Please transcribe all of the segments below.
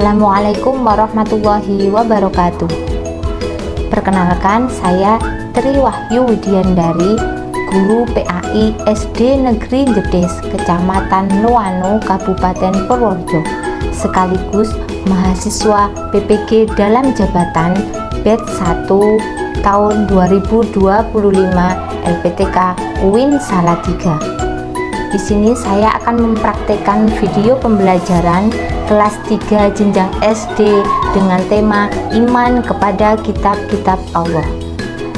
Assalamualaikum warahmatullahi wabarakatuh. Perkenalkan, saya Tri Wahyu Widiandari, guru PAI SD Negeri Jedes, Kecamatan Loano, Kabupaten Purworejo, sekaligus mahasiswa PPG dalam jabatan batch 1 tahun 2025 LPTK UIN Salatiga. Di sini saya akan mempraktekkan video pembelajaran kelas 3 jenjang SD dengan tema iman kepada kitab-kitab Allah.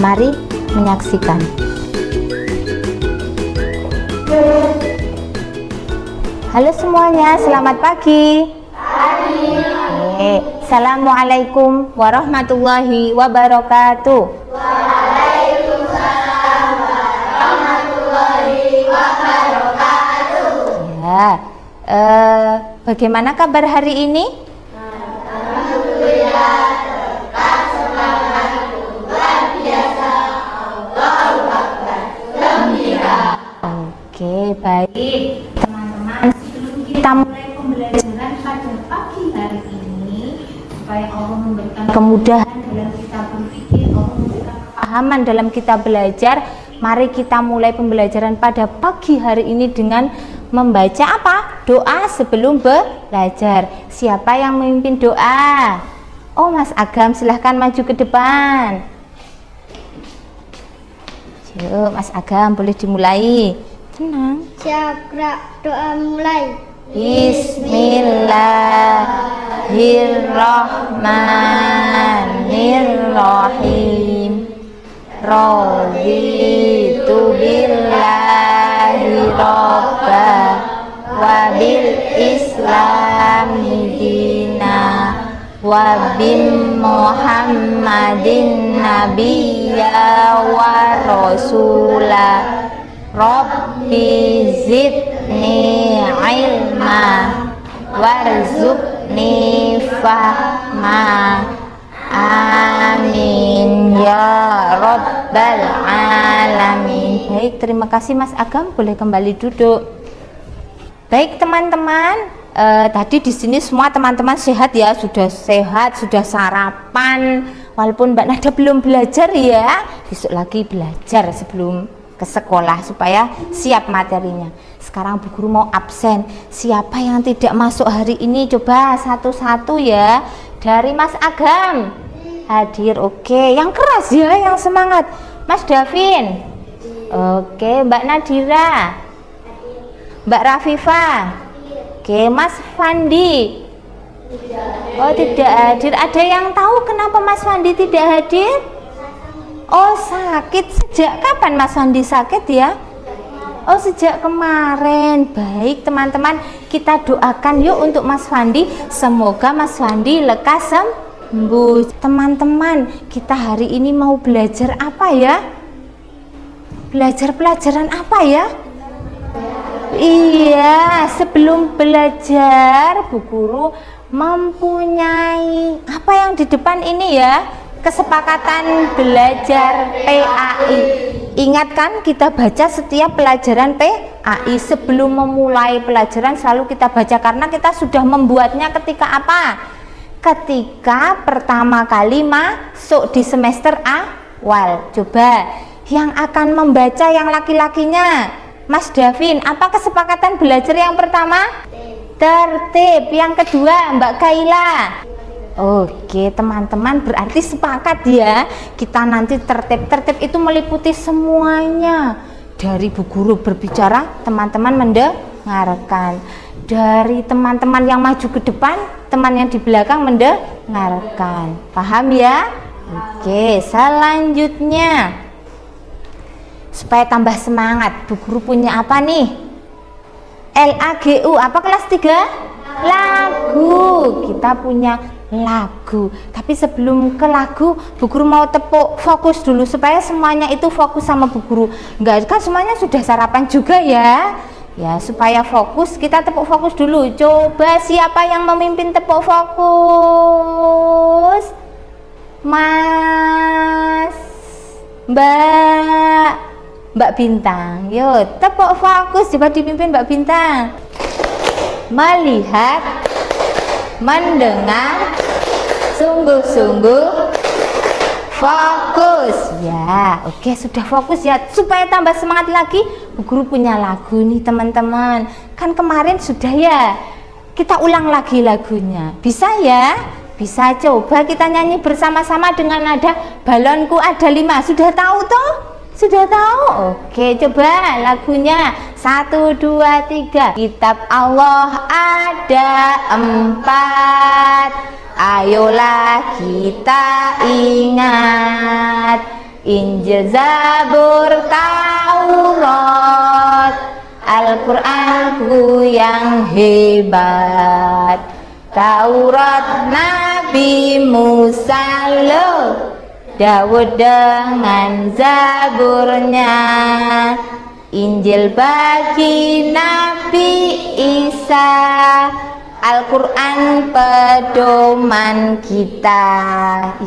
Mari menyaksikan. Halo semuanya, selamat pagi. Assalamualaikum warahmatullahi wabarakatuh. Bagaimana kabar hari ini? Alhamdulillah, berkat semangat luar biasa. Allahu Akbar, gembira. Oke, baik teman-teman, sebelum kita mulai pembelajaran pada pagi hari ini, supaya Allah memberikan kemudahan dalam kita berpikir, Allah memberikan kepahaman dalam kita belajar, mari kita mulai pembelajaran pada pagi hari ini dengan membaca apa? Doa sebelum belajar. Siapa yang memimpin doa? Oh, Mas Agam, silahkan maju ke depan. Yuk, Mas Agam, boleh dimulai. Tenang. Siap, gerak, doa mulai. Bismillahirrahmanirrahim. Raditu billahi robba wa bil islami dina wa bin muhammadin nabiyya wa rasula rabbi zidni ilma warzuqni fahma. Amin ya rabbal alamin. Baik, terima kasih Mas Agam, boleh kembali duduk. Baik teman-teman, tadi di sini semua teman-teman sehat ya, sudah sehat, sudah sarapan. Walaupun Mbak Nada belum belajar ya, besok lagi belajar sebelum ke sekolah supaya siap materinya. Sekarang Bu Guru mau absen. Siapa yang tidak masuk hari ini? Coba satu-satu ya. Dari Mas Agam hadir, oke. Yang keras ya, yang semangat. Mas Davin, oke. Mbak Nadira, Mbak Rafifa, oke. Mas Fandi, oh tidak hadir. Ada yang tahu kenapa Mas Fandi tidak hadir? Oh, sakit. Sejak kapan Mas Fandi sakit ya? Oh, sejak kemarin. Baik teman-teman, kita doakan yuk untuk Mas Fandi, semoga Mas Fandi lekas sembuh. Teman-teman, kita hari ini mau belajar apa ya? Belajar pelajaran apa ya? Iya, sebelum belajar Bu Guru mempunyai apa yang di depan ini ya? Kesepakatan belajar PAI. Ingat kan, kita baca setiap pelajaran PAI. Sebelum memulai pelajaran selalu kita baca, karena kita sudah membuatnya ketika apa? Ketika pertama kali masuk di semester awal. Coba yang akan membaca yang laki-lakinya, Mas Davin, apa kesepakatan belajar yang pertama? Tertib. Yang kedua, Mbak Kaila. Oke teman-teman, berarti sepakat ya, kita nanti tertib itu meliputi semuanya. Dari Bu Guru berbicara, teman-teman mendengarkan. Dari teman-teman yang maju ke depan, teman yang di belakang mendengarkan. Paham ya? Oke, selanjutnya supaya tambah semangat, Bu Guru punya apa nih? LAGU, apa kelas 3? Lagu. Kita punya lagu. Tapi sebelum ke lagu, Bu Guru mau tepuk fokus dulu supaya semuanya itu fokus sama Bu Guru. Enggak kan semuanya sudah sarapan juga ya. Ya, supaya fokus, kita tepuk fokus dulu. Coba siapa yang memimpin tepuk fokus? Mas, Mbak Bintang. Yuk, tepuk fokus, coba dipimpin Mbak Bintang. Melihat mendengar sungguh-sungguh fokus ya. Oke, sudah fokus ya. Supaya tambah semangat lagi, Bu Guru punya lagu nih teman-teman. Kan kemarin sudah ya, kita ulang lagi lagunya. Bisa ya? Bisa. Coba kita nyanyi bersama-sama dengan nada balonku ada 5. Sudah tahu toh? Sudah tahu? Oke, coba lagunya 1, 2, 3. Kitab Allah ada 4, ayolah kita ingat. Injil, Zabur, Taurat, Al-Qur'anku yang hebat. Taurat Nabi Musa loh, Daud dengan Zaburnya. Injil bagi Nabi Isa, Al-Quran pedoman kita.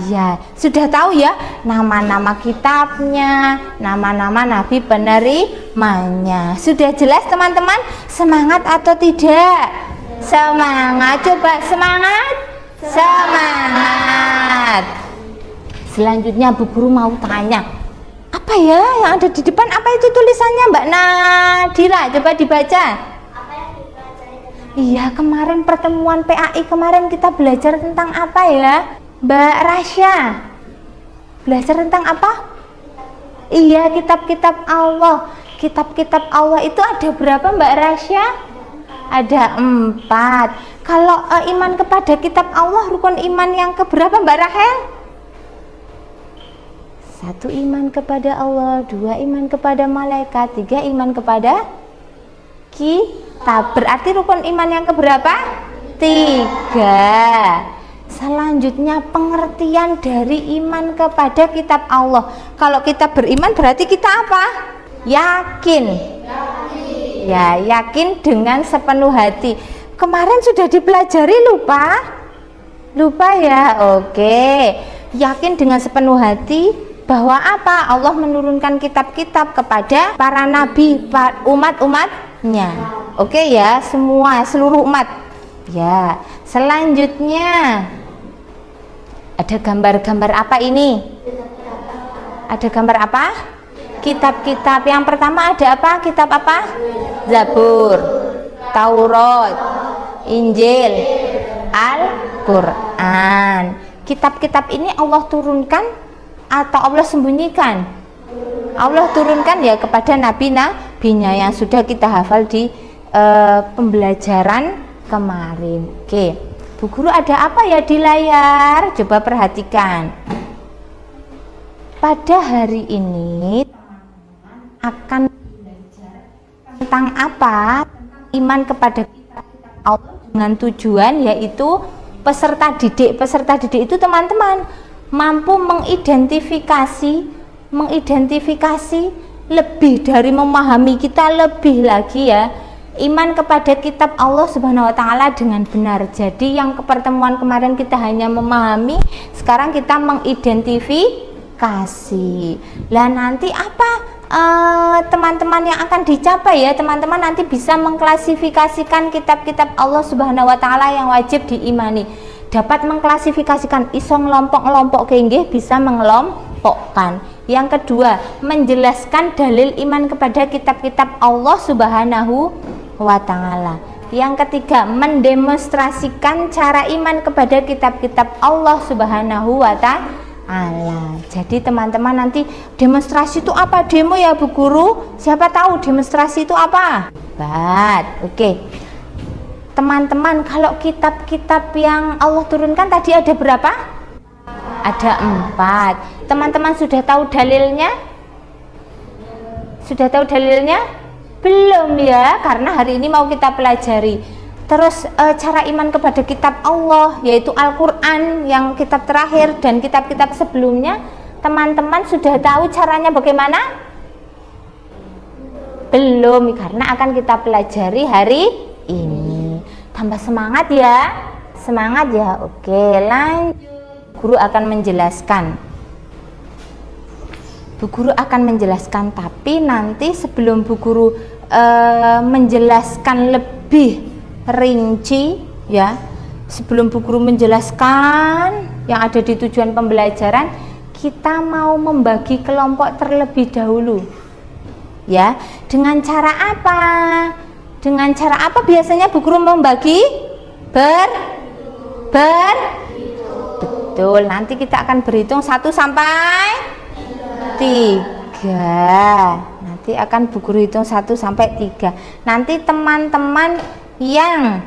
Iya, sudah tahu ya nama-nama kitabnya, nama-nama nabi penerimanya. Sudah jelas teman-teman? Semangat atau tidak? Semangat. Coba semangat. Semangat. Selanjutnya Bu Guru mau tanya, apa ya yang ada di depan? Apa itu tulisannya Mbak Nadira? Coba dibaca. Iya, kemarin pertemuan PAI kemarin kita belajar tentang apa ya Mbak Rasya? Belajar tentang apa? Iya, kitab-kitab Allah. Kitab-kitab Allah itu ada berapa Mbak Rasya? Ada 4. Kalau iman kepada kitab Allah, rukun iman yang keberapa Mbak Rahel? 1 iman kepada Allah, 2 iman kepada malaikat, 3 iman kepada kitab. Berarti rukun iman yang keberapa? 3. Selanjutnya pengertian dari iman kepada kitab Allah. Kalau kita beriman berarti kita apa? Yakin. Ya, yakin dengan sepenuh hati. Kemarin sudah dipelajari, lupa? Lupa ya? Oke. Yakin dengan sepenuh hati bahwa apa? Allah menurunkan kitab-kitab kepada para nabi, umat-umatnya. Oke ya, semua, seluruh umat. Ya, selanjutnya ada gambar-gambar apa ini? Ada gambar apa? Kitab-kitab. Yang pertama ada apa? Kitab apa? Zabur, Taurat, Injil, Al-Quran. Kitab-kitab ini Allah turunkan atau Allah sembunyikan? Allah turunkan ya kepada nabi-nabinya yang sudah kita hafal di pembelajaran kemarin. Oke, Bu Guru ada apa ya di layar? Coba perhatikan. Pada hari ini akan belajar tentang apa? Iman kepada Allah dengan tujuan yaitu peserta didik. Peserta didik itu teman-teman mampu mengidentifikasi lebih dari memahami kita lebih lagi ya iman kepada kitab Allah Subhanahu wa taala dengan benar. Jadi yang ke pertemuan kemarin kita hanya memahami, sekarang kita mengidentifikasi. Lah nanti apa teman-teman yang akan dicapai ya, teman-teman nanti bisa mengklasifikasikan kitab-kitab Allah Subhanahu wa taala yang wajib diimani. Dapat mengklasifikasikan, iso ngelompok-ngelompok nggih, bisa mengelompokkan. Yang kedua, menjelaskan dalil iman kepada kitab-kitab Allah Subhanahu wa taala. Yang ketiga, mendemonstrasikan cara iman kepada kitab-kitab Allah Subhanahu wa taala. Jadi teman-teman nanti demonstrasi itu apa? Demo ya Bu Guru? Siapa tahu demonstrasi itu apa? Oke. Teman-teman, kalau kitab-kitab yang Allah turunkan tadi ada berapa? Ada 4. Teman-teman sudah tahu dalilnya? Sudah tahu dalilnya? Belum ya, karena hari ini mau kita pelajari. Terus cara iman kepada kitab Allah yaitu Al-Quran yang kitab terakhir dan kitab-kitab sebelumnya, teman-teman sudah tahu caranya bagaimana? Belum, karena akan kita pelajari hari ini. Tambah semangat ya, semangat ya. Oke, lanjut. Guru akan menjelaskan. Bu Guru akan menjelaskan, tapi nanti sebelum Bu Guru menjelaskan lebih rinci ya, sebelum Bu Guru menjelaskan yang ada di tujuan pembelajaran, kita mau membagi kelompok terlebih dahulu. Ya, dengan cara apa? Dengan cara apa biasanya Bu Guru membagi? Betul, nanti kita akan berhitung 1 sampai 3. Nanti akan Bu Guru hitung 1 sampai 3. Nanti teman-teman yang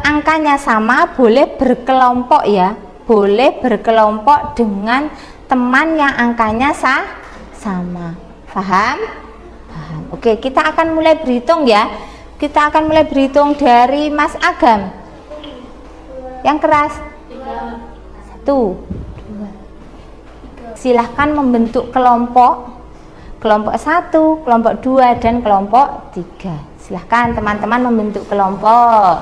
angkanya sama boleh berkelompok ya. Boleh berkelompok dengan teman yang angkanya sama. Paham? Paham. Oke, kita akan mulai berhitung ya. Kita akan mulai berhitung dari Mas Agam. Yang keras. 1, 2. Silahkan membentuk kelompok. Kelompok 1, kelompok 2, dan kelompok 3. Silahkan teman-teman membentuk kelompok.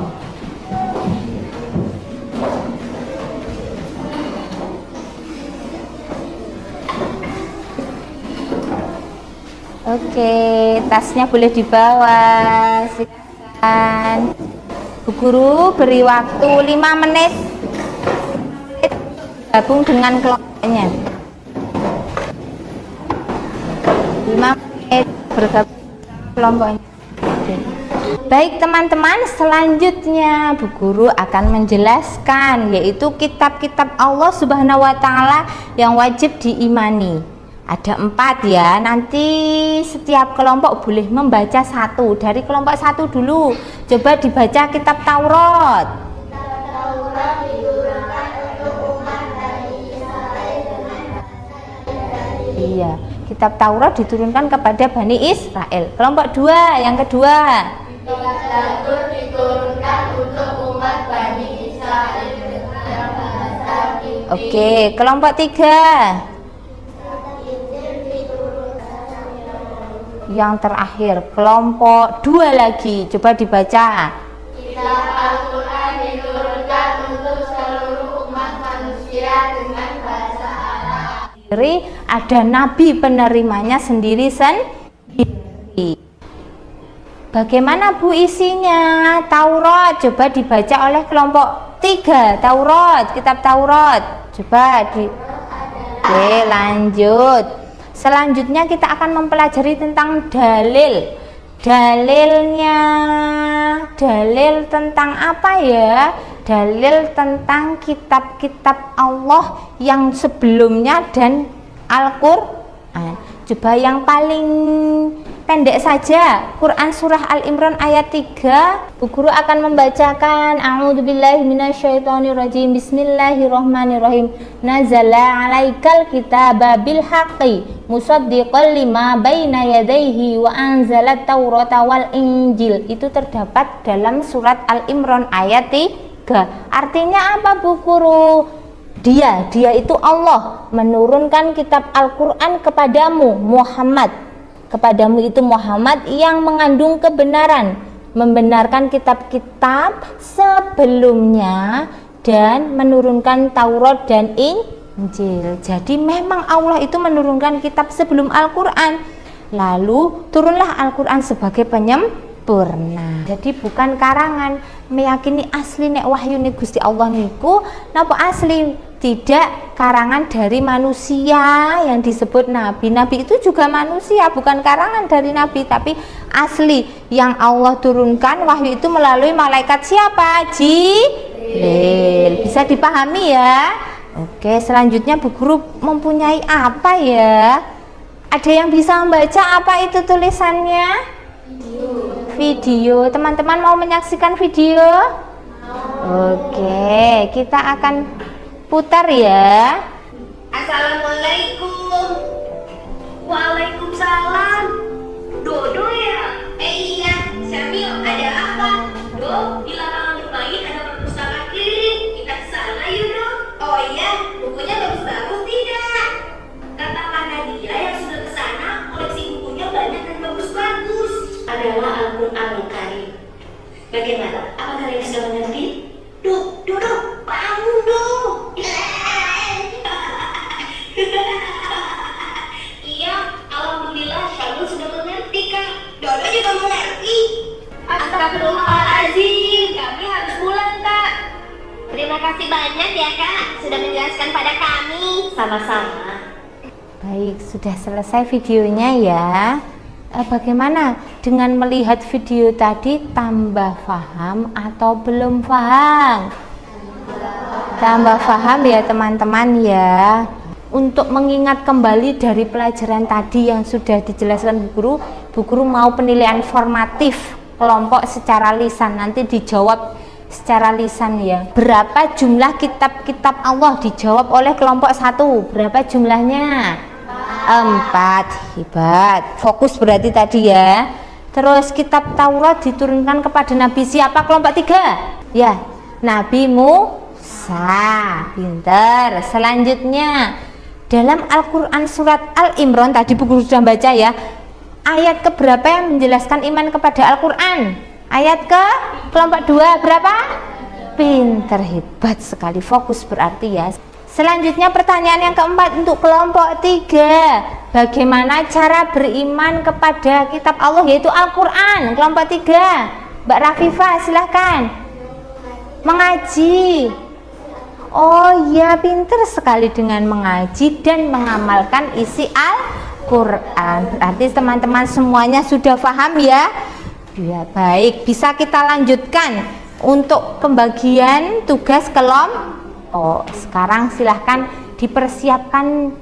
Oke, tasnya boleh dibawa. Silakan. Bu Guru beri waktu 5 menit gabung dengan kelompoknya. 5 menit bergabung kelompoknya. Baik teman-teman, selanjutnya Bu Guru akan menjelaskan yaitu kitab-kitab Allah Subhanahu wa Ta'ala yang wajib diimani. Ada 4 ya, nanti setiap kelompok boleh membaca 1. Dari kelompok 1 dulu, coba dibaca kitab Taurat. Iya, kitab Taurat diturunkan kepada Bani Israel. Kelompok 2, yang kedua. Kitab Zabur diturunkan untuk umat Bani Israel. Oke, kelompok 3. Yang terakhir, kelompok 2 lagi, coba dibaca. Kitab Al-Quran diturunkan untuk seluruh umat manusia dengan bahasa Arab. Jadi ada nabi penerimanya sendiri. Bagaimana Bu isinya? Taurat, coba dibaca oleh kelompok 3. Taurat, kitab Taurat, coba Oke, lanjut. Selanjutnya kita akan mempelajari tentang dalil. Dalil tentang apa ya? Dalil tentang kitab-kitab Allah yang sebelumnya dan Al-Qur'an. Coba yang paling pendek saja, Quran surah Al-Imran ayat 3. Bu Guru akan membacakan A'udzubillahi minasyaitonirrajim. Bismillahirrahmanirrahim. Nazala 'alaikal kitaba bil haqqi musaddiqan lima baina yadayhi wa anzalat taurata wal injil. Itu terdapat dalam surat Al-Imran ayat 3. Artinya apa Bu Guru? Dia itu Allah menurunkan kitab Al-Quran kepadamu Muhammad. Kepadamu itu Muhammad yang mengandung kebenaran, membenarkan kitab-kitab sebelumnya dan menurunkan Taurat dan Injil. Jadi memang Allah itu menurunkan kitab sebelum Al-Quran, lalu turunlah Al-Quran sebagai penyempurna. Jadi bukan karangan, meyakini asli nek wahyu nih Gusti Allah niku napa asli, tidak karangan dari manusia yang disebut nabi. Nabi itu juga manusia, bukan karangan dari nabi, tapi asli yang Allah turunkan wahyu itu melalui malaikat siapa? Jibril. Bisa dipahami ya? Oke, selanjutnya Bu Guru mempunyai apa ya? Ada yang bisa membaca apa itu tulisannya? Video. Teman-teman mau menyaksikan video? Oke, kita akan putar ya. Assalamualaikum. Waalaikumsalam. Dodo ya? Iya, Syamil, ada apa? Do, di lapangan bermain ada perpustakaan keliling. Kita ke sana yuk, Do. Oh iya, bukunya bagus-bagus tidak? Kata Kak Nadia yang sudah ke sana, koleksi bukunya banyak dan bagus-bagus. Adalah Al-Qur'anul Karim. Bagaimana? Apa kalian sudah mengerti? Do, bangun, Do. Iya, alhamdulillah Syamil sudah mengerti, Kak. Dodo juga mengerti. Astagfirullahaladzim, kami harus pulang, Kak. Terima kasih banyak ya Kak, sudah menjelaskan pada kami. Sama-sama. Baik, sudah selesai videonya ya. Bagaimana dengan melihat video tadi, tambah paham atau belum paham? Tambah paham ya teman-teman ya. Untuk mengingat kembali dari pelajaran tadi yang sudah dijelaskan Bu Guru mau penilaian formatif kelompok secara lisan, nanti dijawab secara lisan ya. Berapa jumlah kitab-kitab Allah? Dijawab oleh kelompok 1. Berapa jumlahnya? 4. Hebat. Fokus berarti tadi ya. Terus kitab Taurat diturunkan kepada Nabi siapa? Kelompok 3. Ya, Nabi Musa. Pinter. Selanjutnya dalam Al-Quran surat Al-Imran, tadi Bu Guru sudah baca ya, ayat keberapa yang menjelaskan iman kepada Al-Quran? Ayat ke kelompok 2 berapa? Pinter, hebat sekali, fokus berarti ya. Selanjutnya pertanyaan yang keempat untuk kelompok 3, bagaimana cara beriman kepada kitab Allah yaitu Al-Quran? Kelompok 3, Mbak Rafifah silahkan. Mengaji. Oh iya, pinter sekali dengan mengaji dan mengamalkan isi Al-Quran. Berarti teman-teman semuanya sudah paham ya? Ya baik, bisa kita lanjutkan untuk pembagian tugas kelompok. Sekarang silahkan dipersiapkan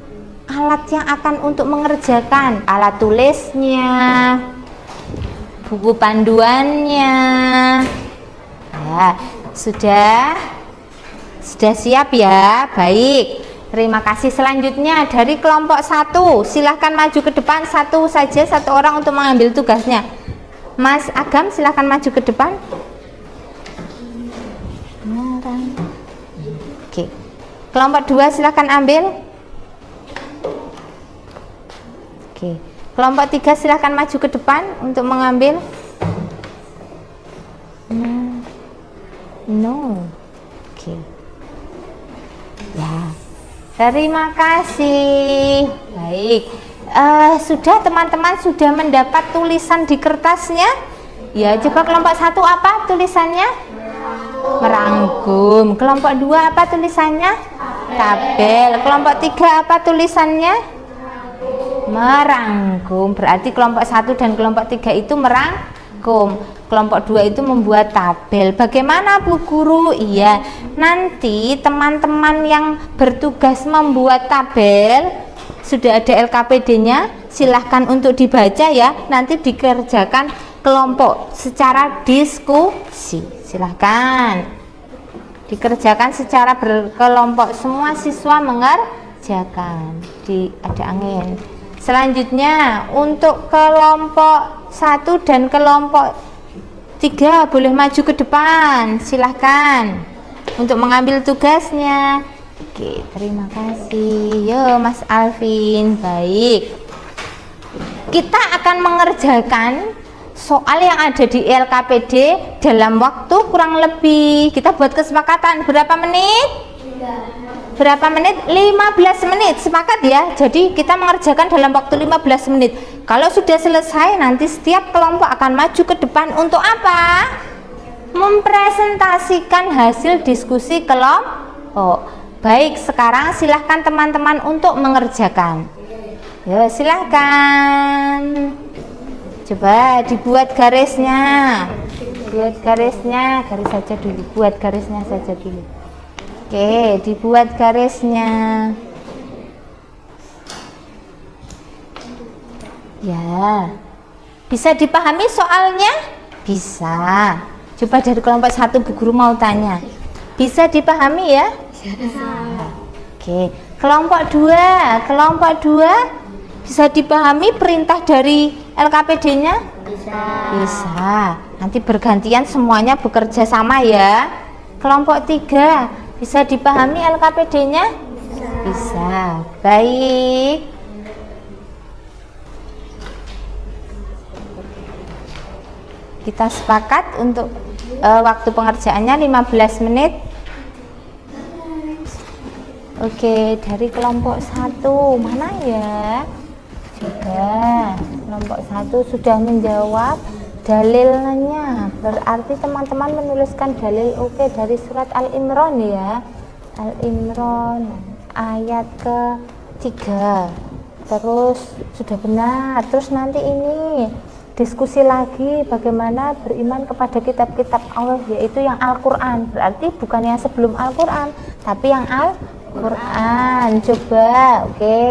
alat yang akan untuk mengerjakan, alat tulisnya, buku panduannya. Ya, sudah siap ya. Baik, terima kasih. Selanjutnya dari kelompok 1 silahkan maju ke depan, satu saja, satu orang untuk mengambil tugasnya. Mas Agam silahkan maju ke depan. Oke, kelompok 2 silahkan ambil. Oke, kelompok 3 silahkan maju ke depan untuk mengambil. No. Oke. Ya, terima kasih. Baik, sudah teman-teman sudah mendapat tulisan di kertasnya? Ya, coba kelompok 1 apa tulisannya? Merangkum. Kelompok 2 apa tulisannya? Tabel. Kelompok 3 apa tulisannya? Merangkum. Berarti kelompok 1 dan kelompok 3 itu merangkum. Kelompok 2 itu membuat tabel. Bagaimana Bu Guru? Iya, nanti teman-teman yang bertugas membuat tabel sudah ada LKPD-nya, silahkan untuk dibaca ya. Nanti dikerjakan kelompok secara diskusi. Silahkan dikerjakan secara berkelompok, semua siswa mengerjakan. Ada angin. Selanjutnya untuk kelompok 1 dan kelompok 3 boleh maju ke depan, silahkan untuk mengambil tugasnya. Oke, terima kasih. Yo Mas Alvin. Baik, kita akan mengerjakan soal yang ada di LKPD dalam waktu kurang lebih, kita buat kesepakatan berapa menit? Berapa menit? 15 menit, sepakat ya. Jadi kita mengerjakan dalam waktu 15 menit. Kalau sudah selesai, nanti setiap kelompok akan maju ke depan untuk apa? Mempresentasikan hasil diskusi kelompok. Baik, sekarang silahkan teman-teman untuk mengerjakan. Ya, silahkan. Coba dibuat garisnya. Buat garisnya, garis saja dulu. Buat garisnya saja dulu. Oke, dibuat garisnya. Ya. Bisa dipahami soalnya? Bisa. Coba dari kelompok 1 Bu Guru mau tanya. Bisa dipahami ya? Bisa. Oke, kelompok 2. Kelompok 2 bisa dipahami perintah dari LKPD-nya? Bisa. Nanti bergantian semuanya bekerja sama ya. Kelompok 3 bisa dipahami LKPD-nya? Bisa. Baik. Kita sepakat untuk waktu pengerjaannya 15 menit. Oke, dari kelompok 1 mana ya? Sudah, kelompok 1 sudah menjawab dalilnya Berarti teman-teman menuliskan dalil oke dari surat Al-Imran ya. Al-Imran ayat ke-3. Terus sudah benar. Terus nanti ini diskusi lagi bagaimana beriman kepada kitab-kitab Allah, yaitu yang Al-Quran. Berarti bukan yang sebelum Al-Quran, tapi yang Al-Quran. Coba, oke.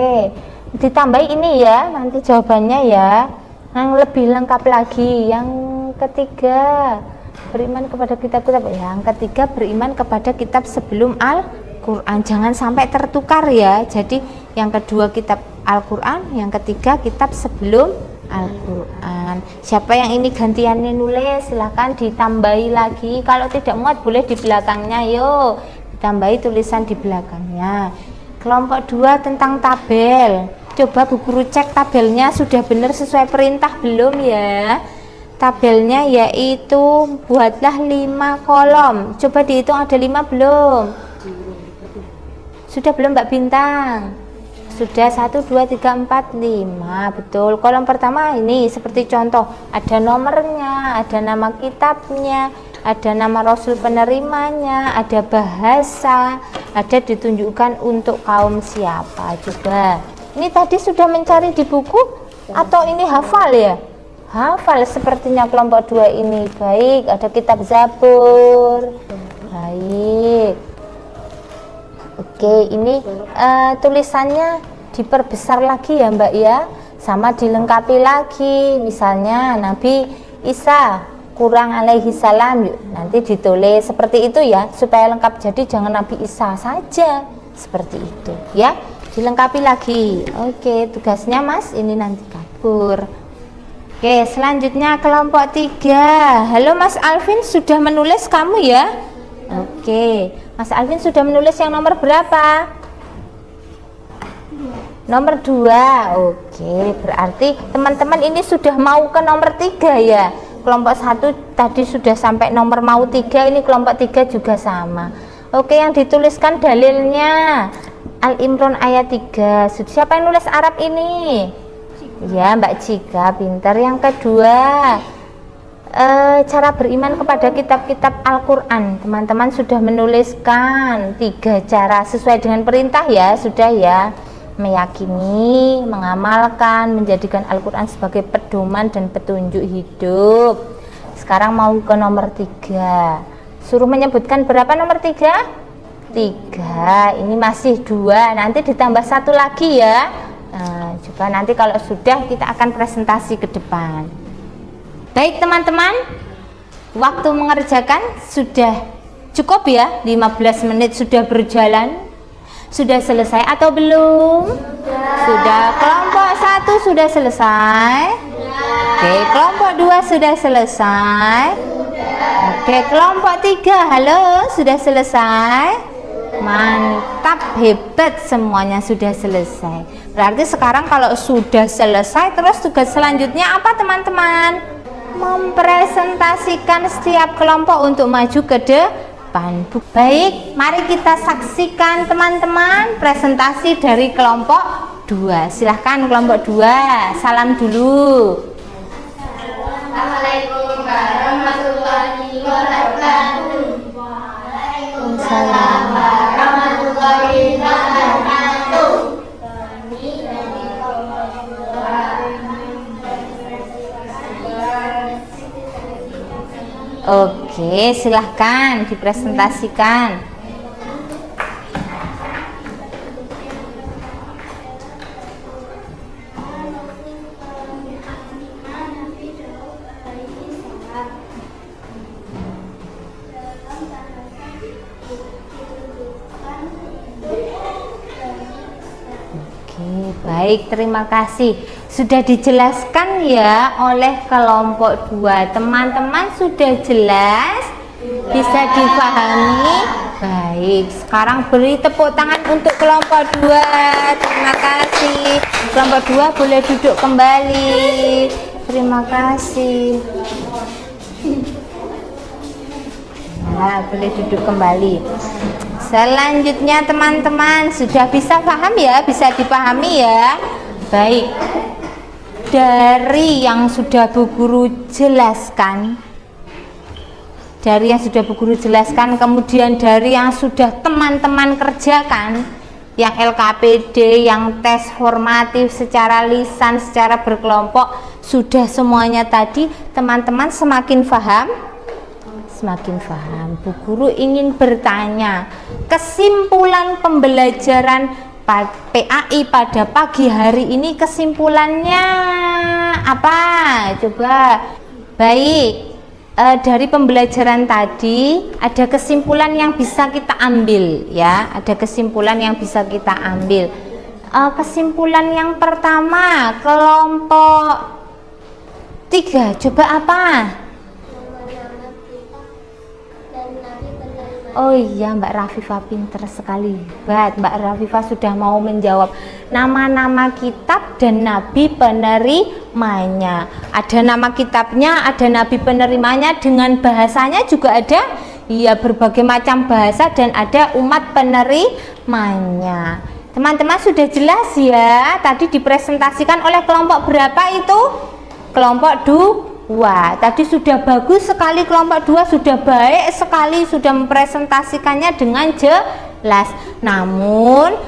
Ditambah ini ya, nanti jawabannya ya. Yang lebih lengkap lagi. Yang ketiga, beriman kepada kitab-kitab. Yang ketiga, beriman kepada kitab sebelum Al-Quran. Jangan sampai tertukar ya. Jadi yang kedua kitab Al-Quran, yang ketiga kitab sebelum Al-Quran. Siapa yang ini gantiannya nulis, silahkan ditambahi lagi. Kalau tidak muat boleh di belakangnya, yuk ditambahi tulisan di belakangnya. Kelompok 2 tentang tabel. Coba Bu Guru cek tabelnya sudah benar sesuai perintah belum ya. Tabelnya yaitu buatlah 5 kolom. Coba dihitung ada 5 belum? Sudah belum Mbak Bintang? Sudah 1, 2, 3, 4, 5. Betul. Kolom pertama ini seperti contoh, ada nomornya, ada nama kitabnya, ada nama rasul penerimanya, ada bahasa, ada ditunjukkan untuk kaum siapa. Coba ini tadi sudah mencari di buku atau ini hafal ya? Hafal sepertinya kelompok 2 ini. Baik, ada kitab Zabur. Baik. Oke, ini tulisannya diperbesar lagi ya Mbak ya, sama dilengkapi lagi. Misalnya Nabi Isa kurang alaihi salam, yuk nanti ditulis seperti itu ya, supaya lengkap. Jadi jangan Nabi Isa saja, seperti itu ya, dilengkapi lagi. Oke, tugasnya Mas ini nanti kabur. Oke, selanjutnya kelompok 3. Halo Mas Alvin, sudah menulis kamu ya? Oke, Mas Alvin sudah menulis yang nomor berapa? Nomor 2. Oke, berarti teman-teman ini sudah mau ke nomor 3 ya. Kelompok 1 tadi sudah sampai nomor mau 3, ini kelompok 3 juga sama. Oke, yang dituliskan dalilnya Al-Imran ayat 3. Siapa yang nulis Arab ini? Ya, Mbak Cika, pintar. Yang kedua, cara beriman kepada kitab-kitab Al-Quran. Teman-teman sudah menuliskan 3 cara sesuai dengan perintah ya, sudah ya. Meyakini, mengamalkan, menjadikan Al-Quran sebagai pedoman dan petunjuk hidup. Sekarang mau ke nomor 3. Suruh menyebutkan berapa nomor 3? 3. Ini masih 2, nanti ditambah 1 lagi ya. Nah, coba nanti kalau sudah kita akan presentasi ke depan. Baik teman-teman, waktu mengerjakan sudah cukup ya, 15 menit sudah berjalan. Sudah selesai atau belum? Sudah. Kelompok 1 sudah selesai. Oke, kelompok 2 sudah selesai. Oke, kelompok 3, halo, sudah selesai. Mantap, hebat, semuanya sudah selesai. Berarti sekarang kalau sudah selesai, terus tugas selanjutnya apa teman-teman? Mempresentasikan setiap kelompok untuk maju ke depan. Baik, mari kita saksikan teman-teman presentasi dari kelompok 2. Silahkan kelompok 2, salam dulu. Assalamualaikum warahmatullahi wabarakatuh. Waalaikumsalam warahmatullahi wabarakatuh. Oke, silahkan dipresentasikan. Oke, baik, terima kasih. Sudah dijelaskan ya oleh kelompok 2. Teman-teman sudah jelas? Bisa dipahami? Baik, sekarang beri tepuk tangan untuk kelompok 2. Terima kasih. Kelompok 2 boleh duduk kembali. Terima kasih. Nah, boleh duduk kembali. Selanjutnya teman-teman sudah bisa paham ya? Bisa dipahami ya? Baik. Dari yang sudah Bu Guru jelaskan, dari yang sudah Bu Guru jelaskan, kemudian dari yang sudah teman-teman kerjakan, yang LKPD, yang tes formatif secara lisan, secara berkelompok, sudah semuanya tadi, teman-teman semakin paham? Semakin paham. Bu Guru ingin bertanya, kesimpulan pembelajaran PAI pada pagi hari ini, kesimpulannya apa? Coba. Baik, dari pembelajaran tadi ada kesimpulan yang bisa kita ambil ya, ada kesimpulan yang bisa kita ambil. Kesimpulan yang pertama, kelompok 3, coba apa? Oh iya, Mbak Rafifah pinter sekali, hebat. Mbak Rafifah sudah mau menjawab nama-nama kitab dan nabi penerimanya. Ada nama kitabnya, ada nabi penerimanya, dengan bahasanya juga ada, iya, berbagai macam bahasa, dan ada umat penerimanya. Teman-teman sudah jelas ya, tadi dipresentasikan oleh kelompok berapa itu? Kelompok 2. Tadi sudah bagus sekali, kelompok 2 sudah baik sekali, sudah mempresentasikannya dengan jelas. Namun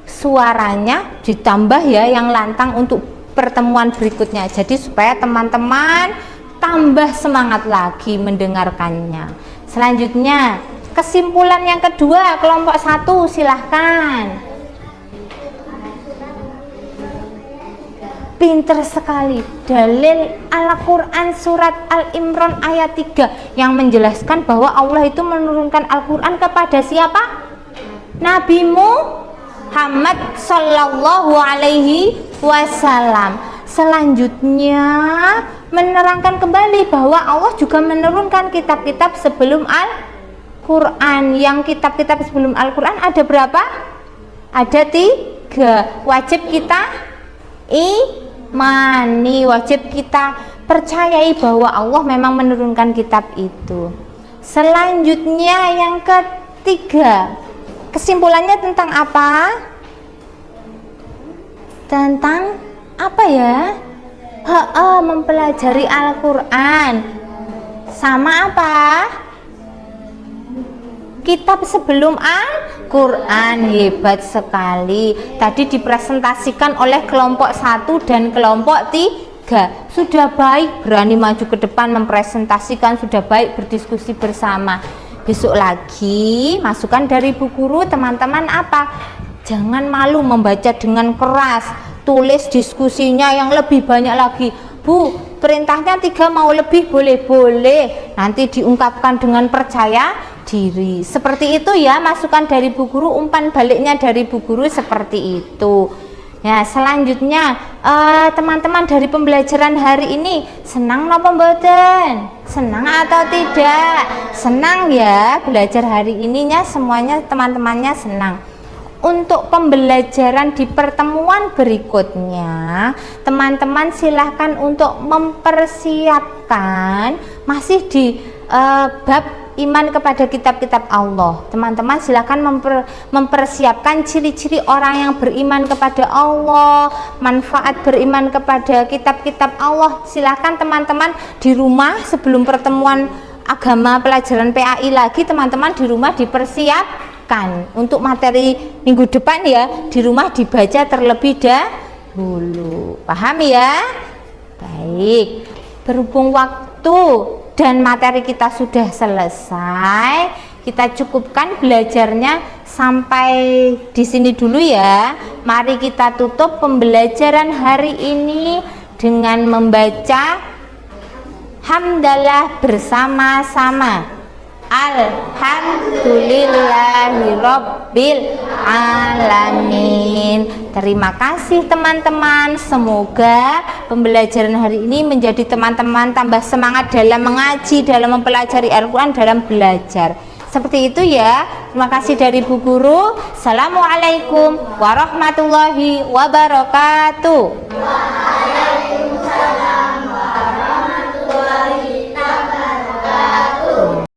suaranya ditambah ya yang lantang untuk pertemuan berikutnya. Jadi supaya teman-teman tambah semangat lagi mendengarkannya. Selanjutnya, kesimpulan yang kedua, kelompok 1, silahkan. Pinter sekali, dalil Al-Quran surat Al-Imran ayat 3 yang menjelaskan bahwa Allah itu menurunkan Al-Quran kepada siapa? Nabi Muhammad Sallallahu Alaihi Wasallam. Selanjutnya menerangkan kembali bahwa Allah juga menurunkan kitab-kitab sebelum Al-Quran. Yang kitab-kitab sebelum Al-Quran ada berapa? Ada 3. Wajib kita imani, wajib kita percayai bahwa Allah memang menurunkan kitab itu. Selanjutnya yang ketiga, kesimpulannya tentang apa? Tentang apa ya? Mempelajari Al-Quran sama apa? Kitab sebelum Al-Quran. Hebat sekali. Tadi dipresentasikan oleh kelompok 1 dan kelompok 3. Sudah baik, berani maju ke depan mempresentasikan, sudah baik berdiskusi bersama. Besok lagi masukan dari Bu Guru, teman-teman apa? Jangan malu membaca dengan keras, tulis diskusinya yang lebih banyak lagi. Bu, perintahnya 3, mau lebih boleh-boleh, nanti diungkapkan dengan percaya diri. Seperti itu ya masukan dari Bu Guru, umpan baliknya dari Bu Guru seperti itu. Ya, selanjutnya teman-teman dari pembelajaran hari ini senang napa mboten? Senang atau tidak? Senang ya, belajar hari ininya semuanya teman-temannya senang. Untuk pembelajaran di pertemuan berikutnya, teman-teman silahkan untuk mempersiapkan masih di bab iman kepada kitab-kitab Allah. Teman-teman silahkan mempersiapkan ciri-ciri orang yang beriman kepada Allah, manfaat beriman kepada kitab-kitab Allah. Silahkan teman-teman di rumah sebelum pertemuan agama pelajaran PAI lagi, teman-teman di rumah dipersiapkan untuk materi minggu depan ya, di rumah dibaca terlebih dahulu. Paham ya? Baik, berhubung waktu dan materi kita sudah selesai, kita cukupkan belajarnya sampai di sini dulu ya. Mari kita tutup pembelajaran hari ini dengan membaca hamdalah bersama-sama. Alhamdulillahirabbil alamin. Terima kasih teman-teman. Semoga pembelajaran hari ini menjadi teman-teman tambah semangat dalam mengaji, dalam mempelajari Al-Quran, dalam belajar. Seperti itu ya. Terima kasih dari Bu Guru. Assalamualaikum warahmatullahi wabarakatuh.